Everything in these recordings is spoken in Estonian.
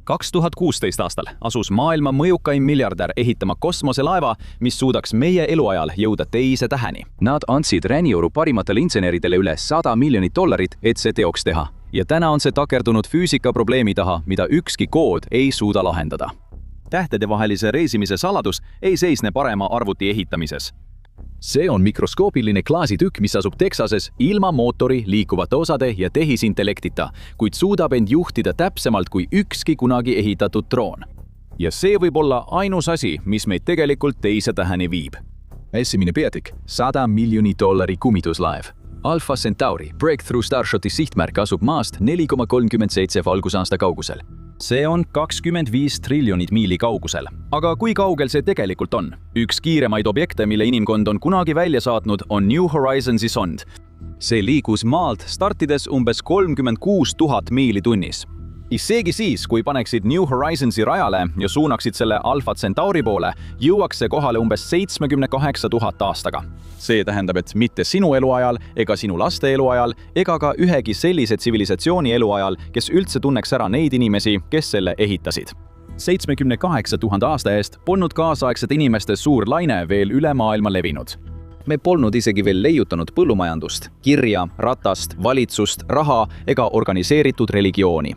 2016 aastal asus maailma mõjukaim miljardär ehitama kosmoselaeva, mis suudaks meie eluajal jõuda teise täheni. Nad andsid Ränioru parimatele inseneridele üle $100 miljonit, et see teoks teha. Ja täna on see takerdunud füüsikaprobleemi taha, mida ükski kood ei suuda lahendada. Tähtedevahelise reisimise saladus ei seisne parema arvuti ehitamises. See on mikroskoopiline klaasitükk, mis asub Texases ilma mootori, liikuvate osade ja tehisintellektita, kuid suudab end juhtida täpsemalt kui ükski kunagi ehitatud droon. Ja see võib olla ainus asi, mis meid tegelikult teise täheni viib. Esimene peatükk, $100 miljonit kummituslaev. Alpha Centauri Breakthrough Starshoti sihtmärk asub maast 4,37 valgusaasta kaugusel. See on 25 triljonit miili kaugusel. Aga kui kaugel see tegelikult on? Üks kiiremaid objekte, mille inimkond on kunagi välja saatnud, on New Horizonsi sond. See liigus maalt startides umbes 36 000 miili tunnis. Isegi siis, kui paneksid New Horizonsi rajale ja suunaksid selle Alpha Centauri poole, jõuaks see kohale umbes 78 000 aastaga. See tähendab, et mitte sinu eluajal ega sinu laste eluajal ega ka ühegi sellise tsivilisatsiooni eluajal, kes üldse tunneks ära neid inimesi, kes selle ehitasid. 78 000 aasta eest polnud kaasaegsete inimeste suur laine veel üle maailma levinud. Me polnud isegi veel leiutanud põllumajandust, kirja, ratast, valitsust, raha ega organiseeritud religiooni.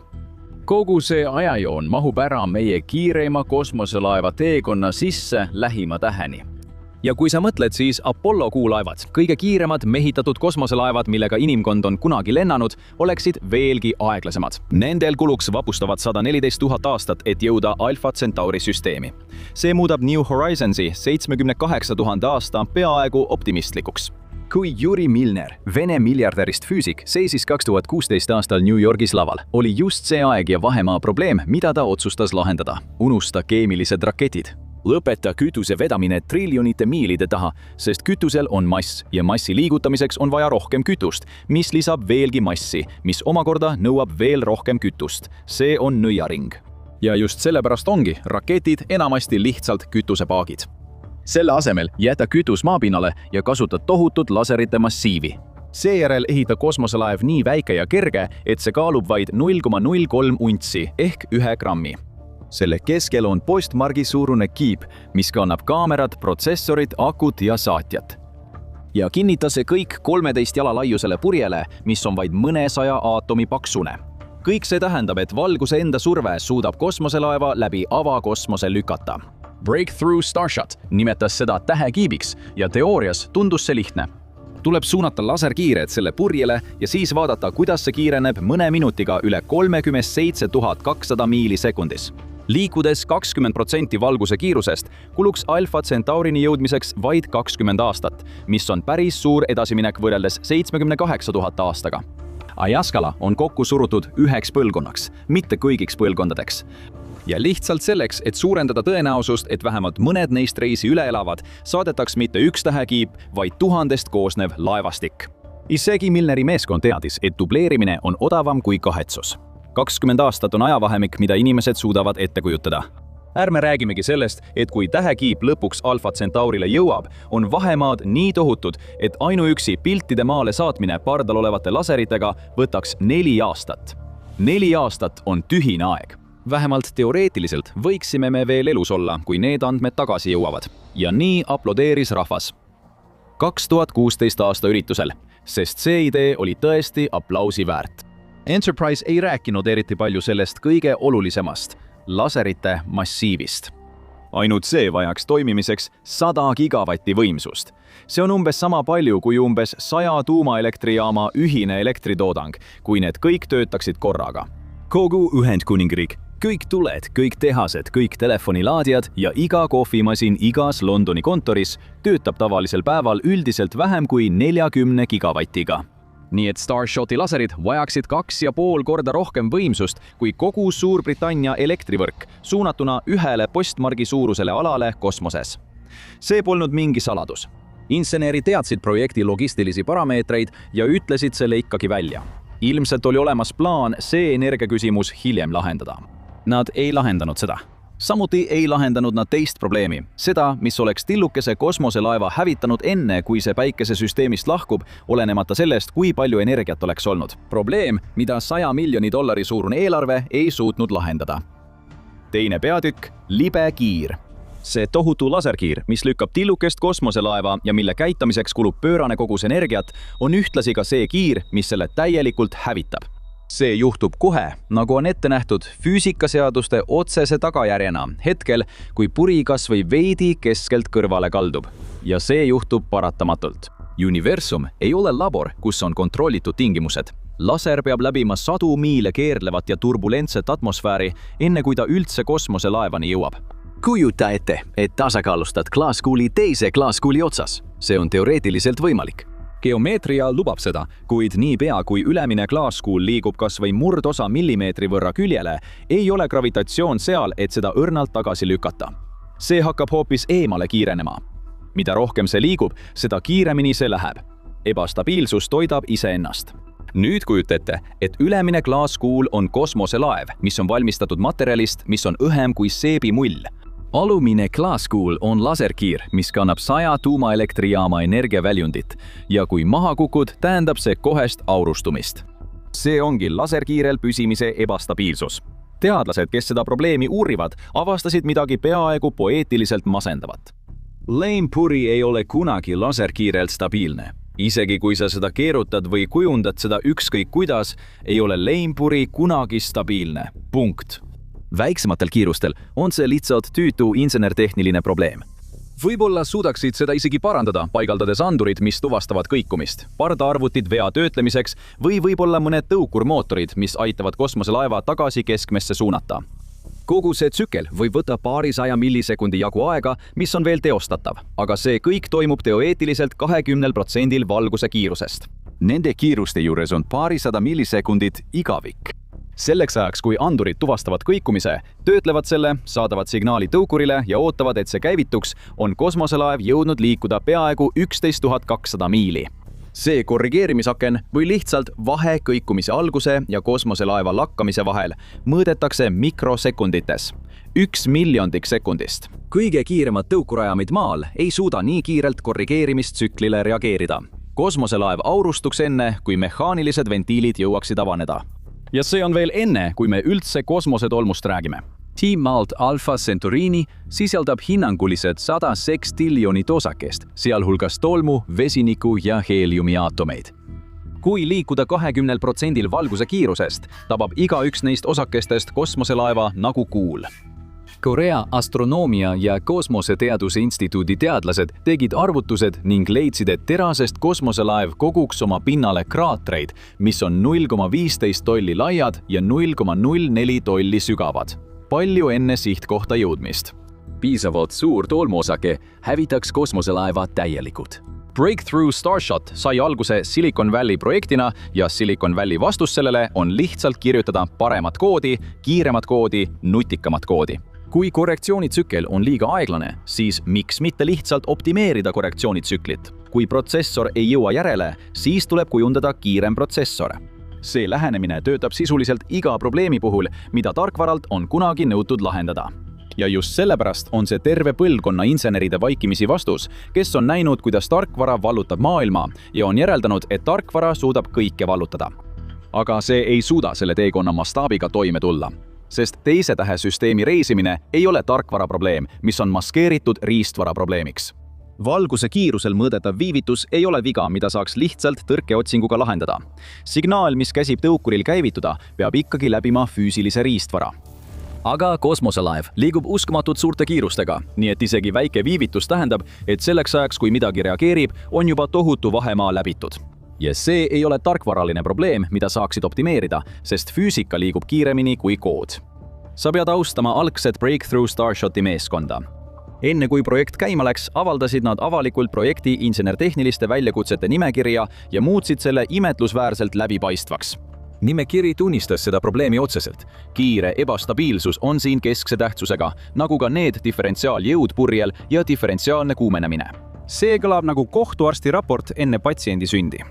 Kogu see ajajoon mahub ära meie kiireima kosmoselaeva teekonna sisse lähima täheni. Ja kui sa mõtled, siis Apollo kuulaevad, kõige kiiremad mehitatud kosmoselaevad, millega inimkond on kunagi lennanud, oleksid veelgi aeglasemad. Nendel kuluks vapustavad 114 000 aastat, et jõuda Alpha Centauri süsteemi. See muudab New Horizonsi 78 000 aasta peaaegu optimistlikuks. Kui Yuri Milner, Vene miljardärist füüsik, seisis 2016 aastal New Yorgis laval, oli just see aeg ja vahemaa probleem, mida ta otsustas lahendada. Unusta keemilised raketid. Lõpeta kütuse vedamine triljonite miilide taha, sest kütusel on mass ja massi liigutamiseks on vaja rohkem kütust, mis lisab veelgi massi, mis omakorda nõuab veel rohkem kütust. See on nõiaring. Ja just sellepärast ongi raketid enamasti lihtsalt kütusepaagid. Selle asemel jäta kütus maapinnale ja kasuta tohutut laserite massiivi. Seejärel ehita kosmoselaev nii väike ja kerge, et see kaalub vaid 0,03 untsi ehk 1 grammi. Selle keskel on postmargi suurune kiip, mis kannab kaamerad, protsessorid, akut ja saatjat. Ja kinnita see kõik 13 jala laiusele purjele, mis on vaid mõnesaja aatomi paksune. Kõik see tähendab, et valguse enda surve suudab kosmoselaeva läbi avakosmose lükata. Breakthrough Starshot nimetas seda tähekiibiks ja teoorias tundus see lihtne. Tuleb suunata laserkiired selle purjele ja siis vaadata, kuidas see kiireneb mõne minutiga üle 37 200 miili sekundis. Liikudes 20% valguse kiirusest, kuluks Alpha Centaurini jõudmiseks vaid 20 aastat, mis on päris suur edasiminek võrreldes 78 000 aastaga. Ayaskala on kokku surutud 1 põlvkonnaks, mitte kõigiks põlvkondadeks. Ja lihtsalt selleks, et suurendada tõenäosust, et vähemalt mõned neist reisi üle elavad, saadetaks mitte üks tähekiip, vaid 1000 koosnev laevastik. Isegi Milneri meeskond teadis, et dubleerimine on odavam kui kahetsus. 20 aastat on ajavahemik, mida inimesed suudavad ette kujutada. Ärme räägimegi sellest, et kui tähekiip lõpuks Alpha Centaurile jõuab, on vahemaad nii tohutud, et ainuüksi piltide maale saatmine pardal olevate laseritega võtaks 4 aastat. 4 aastat on tühine aeg. Vähemalt teoreetiliselt võiksime me veel elus olla, kui need andmed tagasi jõuavad. Ja nii aplodeeris rahvas. 2016 aasta üritusel, sest see idee oli tõesti aplausi väärt. Enterprise ei rääkinud eriti palju sellest kõige olulisemast, laserite massiivist. Ainult see vajaks toimimiseks 100 gigavatti võimsust. See on umbes sama palju kui umbes 100 tuumaelektrijaama ühine elektritoodang, kui need kõik töötaksid korraga. Kogu Ühendkuningriik, kõik tuled, kõik tehased, kõik telefonilaadijad ja iga kohvimasin igas Londoni kontoris töötab tavalisel päeval üldiselt vähem kui 40 gigavatiga. Nii et Starshoti laserid vajaksid 2,5 korda rohkem võimsust kui kogu Suurbritannia elektrivõrk, suunatuna ühele postmargi suurusele alale kosmoses. See polnud mingi saladus. Insenerid teadsid projekti logistilisi parameetreid ja ütlesid selle ikkagi välja. Ilmselt oli olemas plaan see energiaküsimus hiljem lahendada. Nad ei lahendanud seda. Samuti ei lahendanud nad teist probleemi, seda, mis oleks tillukese kosmoselaeva hävitanud enne, kui see päikesesüsteemist lahkub, olenemata sellest, kui palju energiat oleks olnud. Probleem, mida $100 miljoni suurune eelarve ei suutnud lahendada. teine peatükk, libe kiir. See tohutu laserkiir, mis lükkab tillukest kosmoselaeva ja mille käitamiseks kulub pöörane kogus energiat, on ühtlasi ka see kiir, mis selle täielikult hävitab. See juhtub kohe, nagu on ette nähtud füüsikaseaduste otsese tagajärjena, hetkel, kui puri kas või veidi keskelt kõrvale kaldub. Ja see juhtub paratamatult. Universum ei ole labor, kus on kontrollitud tingimused. Laser peab läbima 100 miile keerlevat ja turbulentset atmosfääri, enne kui ta üldse kosmoselaevani jõuab. Kujuta ette, et tasakaalustad klaaskuuli teise klaaskuuli otsas. See on teoreetiliselt võimalik. Geomeetria lubab seda, kuid niipea kui ülemine klaaskuul liigub kas või murdosa millimeetri võrra küljele, ei ole gravitatsioon seal, et seda õrnalt tagasi lükata. See hakkab hoopis eemale kiirenema. Mida rohkem see liigub, seda kiiremini see läheb. Ebastabiilsus toidab iseennast. Nüüd kujuta ette, et ülemine klaaskuul on kosmoselaev, mis on valmistatud materjalist, mis on õhem kui seebimull. Alumine klaaskuul on laserkiir, mis kannab 100 tuumaelektrijaama energiaväljundit ja kui maha kukud, tähendab see kohest aurustumist. See ongi laserkiirel püsimise ebastabiilsus. Teadlased, kes seda probleemi uurivad, avastasid midagi peaaegu poeetiliselt masendavat. Leimpuri ei ole kunagi laserkiirelt stabiilne. Isegi kui sa seda keerutad või kujundad seda ükskõik kuidas, ei ole leimpuri kunagi stabiilne. Punkt. Väiksematel kiirustel on see lihtsalt tüütu insenertehniline probleem. Võib-olla suudaksid seda isegi parandada, paigaldades andurid, mis tuvastavad kõikumist, pardaarvutid vea töötlemiseks või võib-olla mõned tõukurmootorid, mis aitavad kosmoselaeva tagasi keskmesse suunata. Kogu see tsükkel võib võtta paarisaja millisekundi jagu aega, mis on veel teostatav, aga see kõik toimub teoreetiliselt 20% valguse kiirusest. Nende kiiruste juures on paarisada millisekundit igavik. Selleks ajaks, kui andurid tuvastavad kõikumise, töötlevad selle, saadavad signaali tõukurile ja ootavad, et see käivituks, on kosmoselaev jõudnud liikuda peaaegu 11 200 miili. See korrigeerimisaken või lihtsalt vahe kõikumise alguse ja kosmoselaeva lakkamise vahel mõõdetakse mikrosekundites. 1 miljondik sekundist. Kõige kiiremad tõukurajamid maal ei suuda nii kiirelt korrigeerimistsüklile reageerida. Kosmoselaev aurustuks enne, kui mehaanilised ventiilid jõuaksid avaneda. Ja see on veel enne, kui me üldse kosmosetolmust räägime. Team-Malt Alpha Centaurini sisaldab hinnangulised 100 sekstiljonit osakest, sealhulgas tolmu, vesiniku ja heeliumi aatomeid. Kui liikuda 20% valguse kiirusest, tabab igaüks neist osakestest kosmoselaeva nagu kuul. Korea Astronoomia ja Kosmoseteaduse Instituudi teadlased tegid arvutused ning leidsid, et terasest kosmoselaev koguks oma pinnale kraatreid, mis on 0,15 tolli laiad ja 0,04 tolli sügavad. Palju enne sihtkohta jõudmist. Piisavalt suur tolmuosake hävitaks kosmoselaeva täielikult. Breakthrough Starshot sai alguse Silicon Valley projektina ja Silicon Valley vastus sellele on lihtsalt kirjutada paremat koodi, kiiremat koodi, nutikamat koodi. Kui korrektsioonitsükkel on liiga aeglane, siis miks mitte lihtsalt optimeerida korrektsioonitsüklit? Kui protsessor ei jõua järele, siis tuleb kujundada kiirem protsessor. See lähenemine töötab sisuliselt iga probleemi puhul, mida tarkvaralt on kunagi nõutud lahendada. Ja just sellepärast on see terve põlvkonna inseneride vaikimisi vastus, kes on näinud, kuidas tarkvara vallutab maailma ja on järeldanud, et tarkvara suudab kõike vallutada. Aga see ei suuda selle teekonna mastaabiga toime tulla, sest teise tähesüsteemi reisimine ei ole tarkvara probleem, mis on maskeeritud riistvara probleemiks. Valguse kiirusel mõõdetav viivitus ei ole viga, mida saaks lihtsalt tõrkeotsinguga lahendada. Signaal, mis käsib tõukuril käivituda, peab ikkagi läbima füüsilise riistvara. Aga kosmoselaev liigub uskumatult suurte kiirustega, nii et isegi väike viivitus tähendab, et selleks ajaks, kui midagi reageerib, on juba tohutu vahemaa läbitud. Ja see ei ole tarkvaraline probleem, mida saaksid optimeerida, sest füüsika liigub kiiremini kui kood. Sa pead austama algset Breakthrough Starshoti meeskonda. Enne kui projekt käima läks, avaldasid nad avalikult projekti insenertehniliste väljakutsete nimekirja ja muutsid selle imetlusväärselt läbipaistvaks. Nimekiri tunnistas seda probleemi otseselt. Kiire ebastabiilsus on siin keskse tähtsusega, nagu ka need diferentsiaaljõud purjel ja diferentsiaalne kuumenemine. See kõlab nagu kohtuarsti raport enne patsiendi sündi.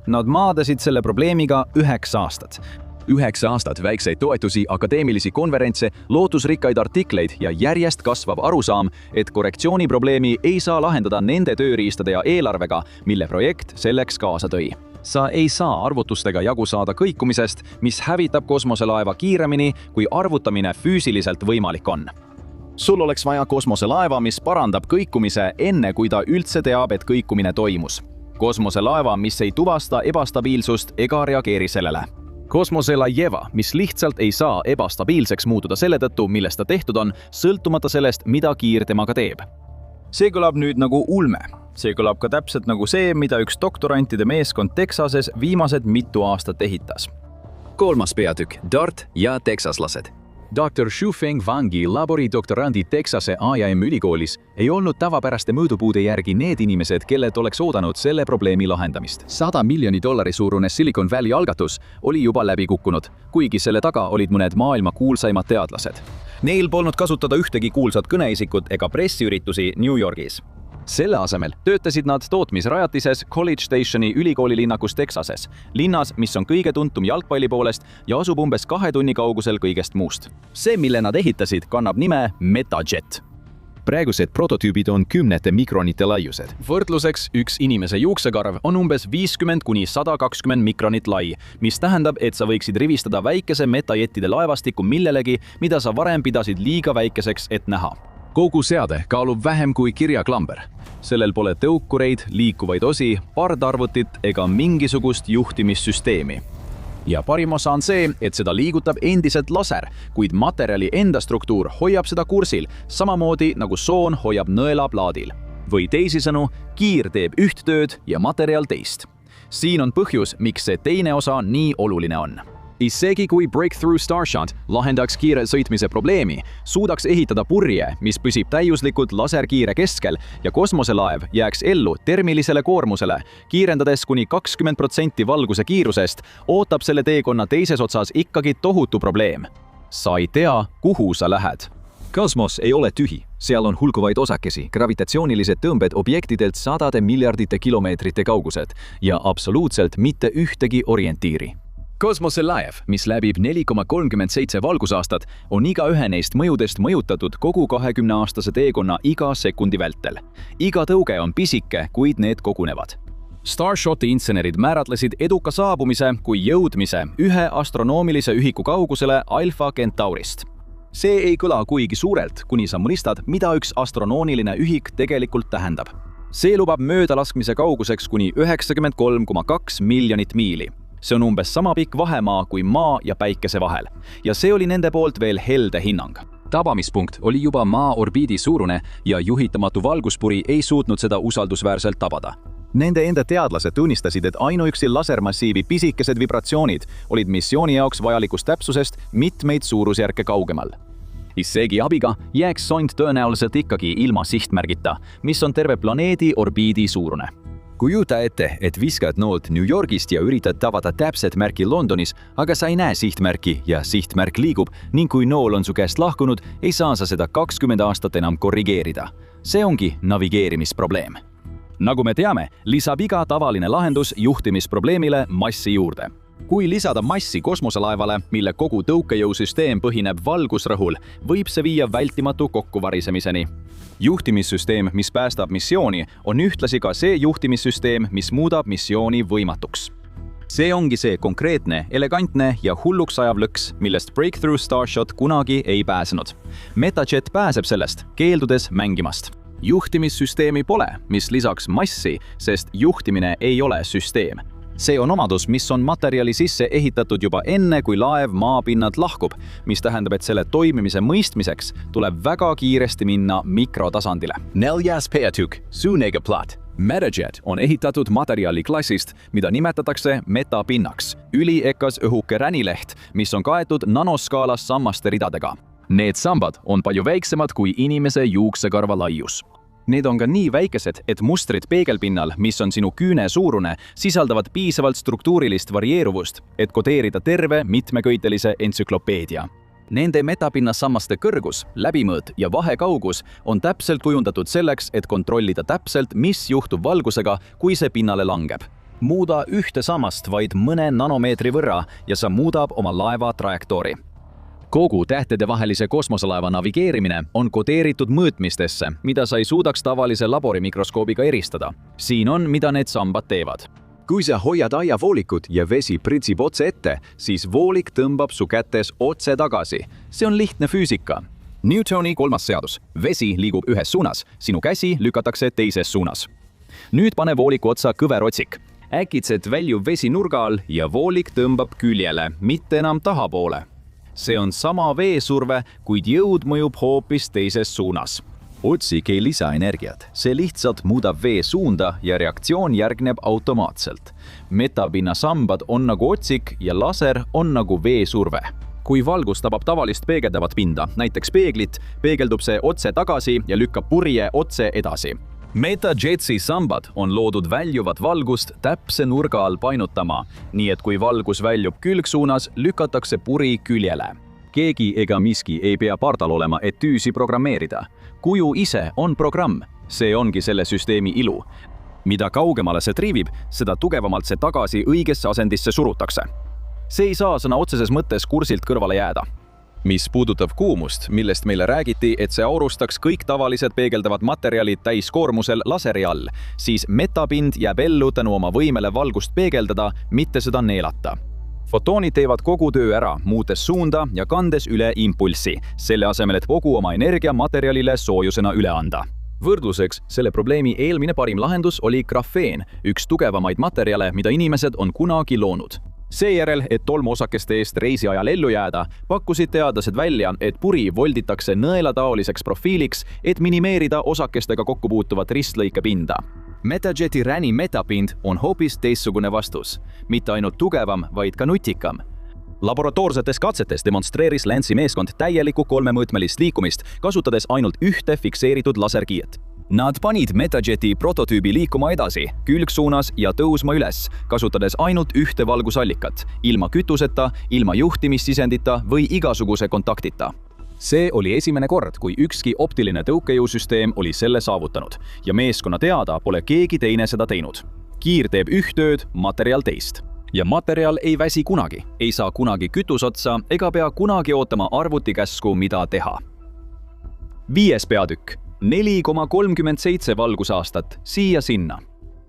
Nad maadasid selle probleemiga 9 aastat. 9 aastat väikseid toetusi, akadeemilisi konverentse, lootusrikkaid artikleid ja järjest kasvav arusaam, et korrektsiooniprobleemi ei saa lahendada nende tööriistade ja eelarvega, mille projekt selleks kaasa tõi. Sa ei saa arvutustega jagu saada kõikumisest, mis hävitab kosmoselaeva kiiremini, kui arvutamine füüsiliselt võimalik on. Sul oleks vaja kosmoselaeva, mis parandab kõikumise enne, kui ta üldse teab, et kõikumine toimus. Kosmoselaeva, mis ei tuvasta ebastabiilsust ega reageeri sellele. Kosmoselaieva, mis lihtsalt ei saa ebastabiilseks muutuda selle tõttu, millest ta tehtud on, sõltumata sellest, mida kiir temaga teeb. See kõlab nüüd nagu ulme. See kõlab ka täpselt nagu see, mida üks doktorantide meeskond Texases viimased mitu aastat ehitas. 3. peatükk, DART ja teksaslased. Dr. Shufeng Wangi laboridoktorandid Texase A&M ülikoolis ei olnud tavapäraste mõõdupuude järgi need inimesed, kellelt oleks oodanud selle probleemi lahendamist. $100 miljoni suurune Silicon Valley algatus oli juba läbi kukkunud, kuigi selle taga olid mõned maailma kuulsaimad teadlased. Neil polnud kasutada ühtegi kuulsat kõneisikut ega pressiüritusi New Yorgis. Selle asemel töötasid nad tootmisrajatises College Stationi ülikoolilinnakus Texases, linnas, mis on kõige tuntum jalgpalli poolest ja asub umbes 2 tunni kaugusel kõigest muust. See, mille nad ehitasid, kannab nime MetaJet. Praegused prototüübid on 10 mikronite laiused. Võrdluseks, üks inimese juuksekarv on umbes 50 kuni 120 mikronit lai, mis tähendab, et sa võiksid rivistada väikese MetaJettide laevastikku millelegi, mida sa varem pidasid liiga väikeseks, et näha. Kogu seade kaalub vähem kui kirjaklamber. Sellel pole tõukureid, liikuvaid osi, pardarvutit ega mingisugust juhtimissüsteemi. Ja parim osa on see, et seda liigutab endiselt laser, kuid materjali enda struktuur hoiab seda kursil, samamoodi nagu soon hoiab nõela plaadil. Või teisisõnu, kiir teeb üht tööd ja materjal teist. Siin on põhjus, miks see teine osa nii oluline on. Isegi kui Breakthrough Starshot lahendaks kiire sõitmise probleemi, suudaks ehitada purje, mis püsib täiuslikult laserkiire keskel ja kosmoselaev jääks ellu termilisele koormusele, kiirendades kuni 20% valguse kiirusest, ootab selle teekonna teises otsas ikkagi tohutu probleem. Sa ei tea, kuhu sa lähed. Kosmos ei ole tühi. Seal on hulkuvaid osakesi, gravitatsioonilised tõmbed objektidelt 100 miljardite kilomeetrite kaugused ja absoluutselt mitte ühtegi orientiiri. Kosmoselaev, mis läbib 4,37 valgusaastat, on iga ühe neist mõjudest mõjutatud kogu 20-aastase teekonna iga sekundi vältel. Iga tõuge on pisike, kuid need kogunevad. Starshoti insenerid määratlesid eduka saabumise kui jõudmise ühe astronoomilise ühiku kaugusele Alpha Centaurist. See ei kõla kuigi suurelt, kuni sa mõistad, mida üks astronooniline ühik tegelikult tähendab. See lubab möödalaskmise kauguseks kuni 93,2 miljonit miili. See on umbes sama pikk vahemaa kui Maa ja Päikese vahel. Ja see oli nende poolt veel helde hinnang. Tabamispunkt oli juba Maa orbiidi suurune ja juhitamatu valguspuri ei suutnud seda usaldusväärselt tabada. Nende enda teadlased tunnistasid, et ainuüksi lasermassiivi pisikesed vibratsioonid olid missiooni jaoks vajalikust täpsusest mitmeid suurusjärke kaugemal. Isegi abiga jääks sond tõenäoliselt ikkagi ilma sihtmärgita, mis on terve planeedi orbiidi suurune. Kujuta ette, et viskad noolt New Yorgist ja üritad tabada täpset märki Londonis, aga sa ei näe sihtmärki ja sihtmärk liigub ning kui nool on su käest lahkunud, ei saa sa seda 20 aastat enam korrigeerida. See ongi navigeerimisprobleem. Nagu me teame, lisab iga tavaline lahendus juhtimisprobleemile massi juurde. Kui lisada massi kosmoselaevale, mille kogu tõukejõusüsteem põhineb valgusrõhul, võib see viia vältimatu kokkuvarisemiseni. Juhtimissüsteem, mis päästab missiooni, on ühtlasi ka see juhtimissüsteem, mis muudab missiooni võimatuks. See ongi see konkreetne, elegantne ja hulluks ajav lõks, millest Breakthrough Starshot kunagi ei pääsenud. MetaJet pääseb sellest, keeldudes mängimast. Juhtimissüsteemi pole, mis lisaks massi, sest juhtimine ei ole süsteem. See on omadus, mis on materjali sisse ehitatud juba enne, kui laev maapinnalt lahkub, mis tähendab, et selle toimimise mõistmiseks tuleb väga kiiresti minna mikrotasandile. 4. peatükk, Zuniga plot. MetaJet on ehitatud materjaliklassist, mida nimetatakse metapinnaks, üliekas õhuke ränileht, mis on kaetud nanoskaalas sammaste ridadega. Need sambad on palju väiksemad kui inimese juuksekarva laius. Need on ka nii väikesed, et mustrid peegelpinnal, mis on sinu küüne suurune, sisaldavad piisavalt struktuurilist varieeruvust, et kodeerida terve mitmeköitelise entsüklopeedia. Nende metapinnasammaste kõrgus, läbimõõt ja vahekaugus on täpselt kujundatud selleks, et kontrollida täpselt, mis juhtub valgusega, kui see pinnale langeb. Muuda ühte sammast vaid mõne nanomeetri võrra ja sa muudab oma laeva trajektoori. Kogu tähtedevahelise kosmoselaeva navigeerimine on kodeeritud mõõtmistesse, mida sa ei suudaks tavalise laborimikroskoobiga eristada. Siin on, mida need sambad teevad. kui sa hoiad aiavoolikut ja vesi pritsib otse ette, siis voolik tõmbab su kätes otse tagasi. See on lihtne füüsika. Newtoni 3. seadus. Vesi liigub ühes suunas, sinu käsi lükatakse teises suunas. Nüüd pane vooliku otsa kõverotsik. Äkitselt väljub vesi nurga all ja voolik tõmbab küljele, mitte enam tahapoole. See on sama veesurve, kuid jõud mõjub hoopis teises suunas. Otsik ei lisa energiat, see lihtsalt muudab vee suunda ja reaktsioon järgneb automaatselt. Metapinnasambad on nagu otsik ja laser on nagu veesurve. Kui valgus tabab tavalist peegeldavat pinda, näiteks peeglit, peegeldub see otse tagasi ja lükkab purje otse edasi. MetaJetsi sambad on loodud väljuvat valgust täpse nurga all painutama, nii et kui valgus väljub külgsuunas, lükatakse puri küljele. Keegi ega miski ei pea pardal olema, et tüüsi programmeerida. Kuju ise on programm, see ongi selle süsteemi ilu. Mida kaugemale see triivib, seda tugevamalt see tagasi õigesse asendisse surutakse. See ei saa sõna otseses mõttes kursilt kõrvale jääda. Mis puudutab kuumust, millest meile räägiti, et see aurustaks kõik tavalised peegeldavad materjalid täiskoormusel laseri all, siis metapind jääb ellu tänu oma võimele valgust peegeldada, mitte seda neelata. Fotoonid teevad kogu töö ära, muutes suunda ja kandes üle impulssi, selle asemel, et kogu oma energia materjalile soojusena üle anda. Võrdluseks, selle probleemi eelmine parim lahendus oli grafeen, üks tugevamaid materjale, mida inimesed on kunagi loonud. Seejärel, et tolmuosakeste eest reisi ajal ellu jääda, pakkusid teadlased välja, et puri volditakse nõelataoliseks profiiliks, et minimeerida osakestega kokku puutuvat ristlõikepinda. MetaJeti RANi metapind on hoopis teistsugune vastus. Mitte ainult tugevam, vaid ka nutikam. Laboratoorsetes katsetes demonstreeris Lenzi meeskond täielikku kolmemõõtmelist liikumist, kasutades ainult ühte fikseeritud laserkiiet. Nad panid MetaJeti prototüübi liikuma edasi, külgsuunas ja tõusma üles, kasutades ainult ühte valgusallikat, ilma kütuseta, ilma juhtimissisendita või igasuguse kontaktita. See oli esimene kord, kui ükski optiline tõukejõusüsteem oli selle saavutanud ja meeskonna teada pole keegi teine seda teinud. Kiir teeb üht tööd, materjal teist. Ja materjal ei väsi kunagi, ei saa kunagi kütusotsa ega pea kunagi ootama arvutikäsku, mida teha. 5. peatükk. 4,37 valgusaastat siia-sinna.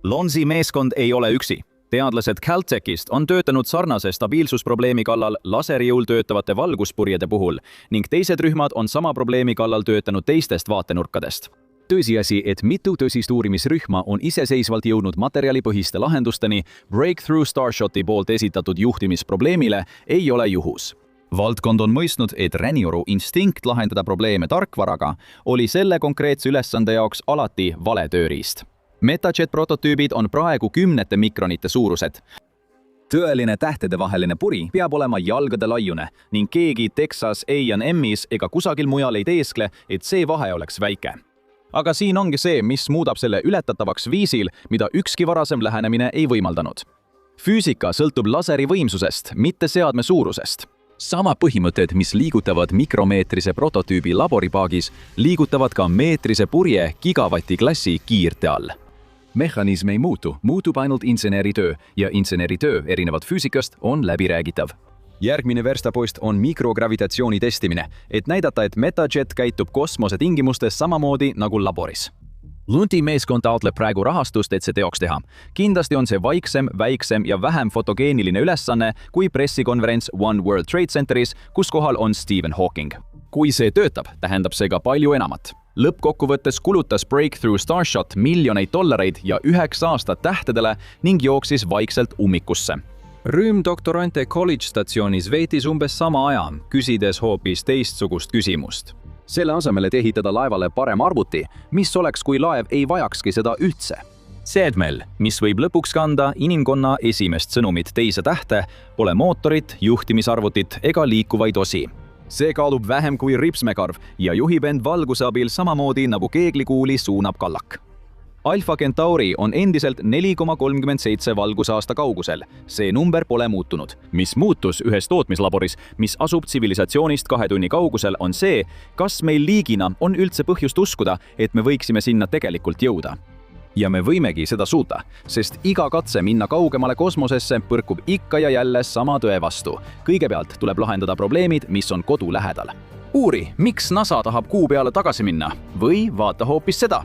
Lonzi meeskond ei ole üksi. Teadlased Caltechist on töötanud sarnase stabiilsusprobleemi kallal laserijõul töötavate valguspurjede puhul ning teised rühmad on sama probleemi kallal töötanud teistest vaatenurkadest. Tõsiasi, et mitu tõsist uurimisrühma on iseseisvalt jõudnud materjalipõhiste lahendusteni Breakthrough Starshoti poolt esitatud juhtimisprobleemile, ei ole juhus. Valdkond on mõistnud, et Ränioru instinkt lahendada probleeme tarkvaraga oli selle konkreetse ülesande jaoks alati vale tööriist. MetaJet prototüübid on praegu 10 mikronite suurused. Tõeline tähtedevaheline puri peab olema jalgade laiune ning keegi Texas A&Mis ega kusagil mujal ei teeskle, et see vahe oleks väike. Aga siin ongi see, mis muudab selle ületatavaks viisil, mida ükski varasem lähenemine ei võimaldanud. Füüsika sõltub laseri võimsusest, mitte seadme suurusest. Sama põhimõtted, mis liigutavad mikromeetrise prototüübi laboripaagis, liigutavad ka meetrise purje gigavatiklassi kiirte all. Mehhanism ei muutu, muutub ainult inseneritöö ja inseneritöö erinevalt füüsikast on läbiräägitav. Järgmine verstapost on mikrogravitatsiooni testimine, et näidata, et MetaJet käitub kosmose tingimustes samamoodi nagu laboris. Lunti meeskond taotleb praegu rahastust, et see teoks teha. Kindlasti on see vaiksem, väiksem ja vähem fotogeeniline ülesanne kui pressikonverents One World Trade Centeris, kus kohal on Stephen Hawking. Kui see töötab, tähendab see ka palju enamat. Lõppkokkuvõttes kulutas Breakthrough Starshot miljoneid dollareid ja 9 aastat tähtedele ning jooksis vaikselt ummikusse. Rühm doktorante College statsioonis veetis umbes sama aja, küsides hoopis teistsugust küsimust. Selle asemel, et ehitada laevale parem arvuti, mis oleks, kui laev ei vajakski seda üldse. Seadmel, mis võib lõpuks kanda inimkonna esimest sõnumit teise tähte, pole mootorit, juhtimisarvutit ega liikuvaid osi. See kaalub vähem kui ripsmekarv ja juhib end valguse abil samamoodi nagu keeglikuuli suunab kallak. Alpha Centauri on endiselt 4,37 valgusaasta kaugusel. See number pole muutunud. Mis muutus ühes tootmislaboris, mis asub tsivilisatsioonist 2 tunni kaugusel, on see, kas meil liigina on üldse põhjust uskuda, et me võiksime sinna tegelikult jõuda. Ja me võimegi seda suuta, sest iga katse minna kaugemale kosmosesse põrkub ikka ja jälle sama tõe vastu. Kõigepealt tuleb lahendada probleemid, mis on kodu lähedal. Uuri, miks NASA tahab Kuu peale tagasi minna? Või vaata hoopis seda.